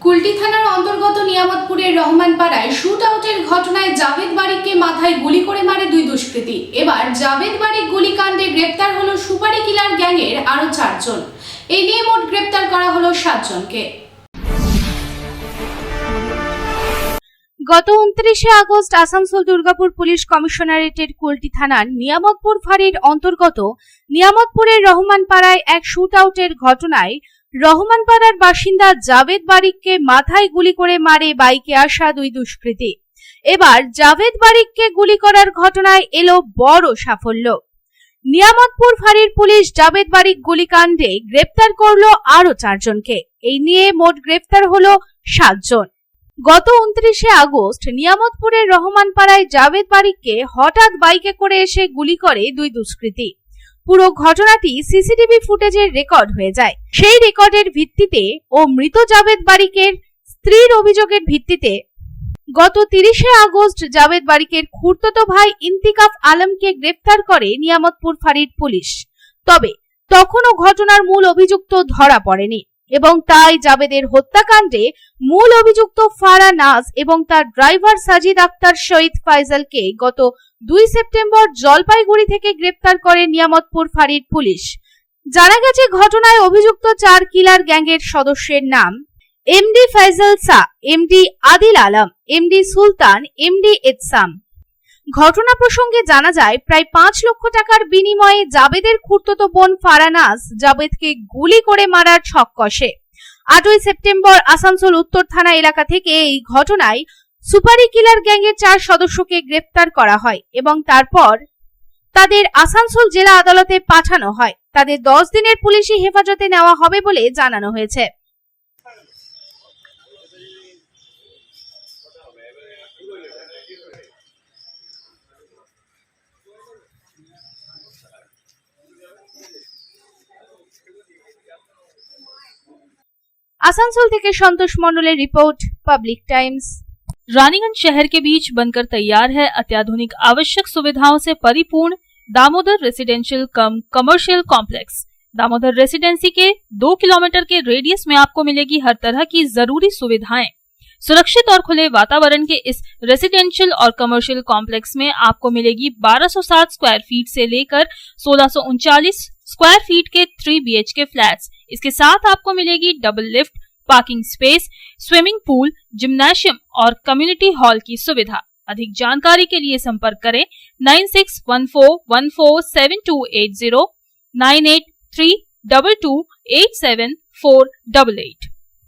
কুলটি থানার অন্তর্গত নিয়ামতপুরের রহমানপাড়ায় শুট আউটের ঘটনায় জাভেদ বারিককে মাথায় গুলি করে মারে দুই দুষ্কৃতী। এবার জাভেদ বারিক গুলিকাণ্ডে গ্রেপ্তার হলো সুপারি কিলার গ্যাংয়ের আরো 4 জন। এই নিয়ে মোট গ্রেপ্তার করা হলো 7 জনকে। গত 29 আগস্ট আসানসোল দুর্গাপুর পুলিশ কমিশনারেটের কুলটি থানার নিয়ামতপুর ফাঁড়ির অন্তর্গত নিয়ামতপুরের রহমানপাড়ায় এক শুট আউটের ঘটনায় রহমানপাড়ার বাসিন্দা জাভেদ বারিককে মাথায় গুলি করে মারে বাইকে আসা দুই দুষ্কৃতী। এবার জাভেদ বারিককে গুলি করার ঘটনায় এলো বড় সাফল্য। নিয়ামতপুর ফাঁড়ির পুলিশ জাভেদ বারিক গুলিকাণ্ডে গ্রেপ্তার করলো আরো 4 জনকে। এই নিয়ে মোট গ্রেপ্তার হলো 7 জন। গত 29 আগস্ট নিয়ামতপুরের রহমানপাড়ায় জাভেদ বারিককে হঠাৎ বাইকে করে এসে গুলি করে দুই দুষ্কৃতী। পুরো ঘটনাটি সিসিটিভি ফুটেজের রেকর্ড হয়ে যায়। সেই রেকর্ডের ভিত্তিতে ও মৃত জাভেদ বারিকের স্ত্রীর অভিযোগের ভিত্তিতে গত 30 আগস্ট জাভেদ বারিকের খুড়তুতো ভাই ইন্তিকাফ আলমকে গ্রেফতার করে নিয়ামতপুর ফাঁড়ির পুলিশ। তবে তখনও ঘটনার মূল অভিযুক্ত ধরা পড়েনি এবং তাই জাভেদের হত্যাকাণ্ডে মূল অভিযুক্ত ফারা নাজ এবং তার ড্রাইভার সাজিদ আক্তার শহীদ ফাইজালকে গত 2 সেপ্টেম্বর জলপাইগুড়ি থেকে গ্রেপ্তার করে নিয়ামতপুর ফাঁড়ির পুলিশ। জানা গেছে ঘটনায় অভিযুক্ত 4 কিলার গ্যাংয়ের সদস্যের নাম MD Faizal Shah, MD Adil Alam, MD Sultan, MD Etsam. ঘটনা প্রসঙ্গে জানা যায় প্রায় 5 লক্ষ টাকার বিনিময়ে জাভেদের খুড়তুতো বোন ফারা নাজ জাভেদকে গুলি করে মারার ছক কষে। 8 সেপ্টেম্বর আসানসোল উত্তর থানা এলাকা থেকে এই ঘটনায় সুপারি কিলার গ্যাংয়ের 4 সদস্যকে গ্রেফতার করা হয় এবং তারপর তাদের আসানসোল জেলা আদালতে পাঠানো হয়। তাদের 10 দিনের পুলিশি হেফাজতে নেওয়া হবে বলে জানানো হয়েছে। आसनसोल থেকে संतोष मंडलेर रिपोर्ट, पब्लिक टाइम्स। रानीगंज शहर के बीच बनकर तैयार है अत्याधुनिक आवश्यक सुविधाओं से परिपूर्ण दामोदर रेसिडेंशियल कम कमर्शियल कॉम्प्लेक्स। दामोदर रेसिडेंसी के 2 किलोमीटर के रेडियस में आपको मिलेगी हर तरह की जरूरी सुविधाएं। सुरक्षित और खुले वातावरण के इस रेसिडेंशियल और कमर्शियल कॉम्प्लेक्स में आपको मिलेगी 1260 स्क्वायर फीट से लेकर 1639 स्क्वायर फीट के 3 BHK फ्लैट्स। इसके साथ आपको मिलेगी double lift, parking space, swimming pool, gymnasium और कम्युनिटी हॉल की सुविधा। अधिक जानकारी के लिए संपर्क करें 9614147280, 9832287488।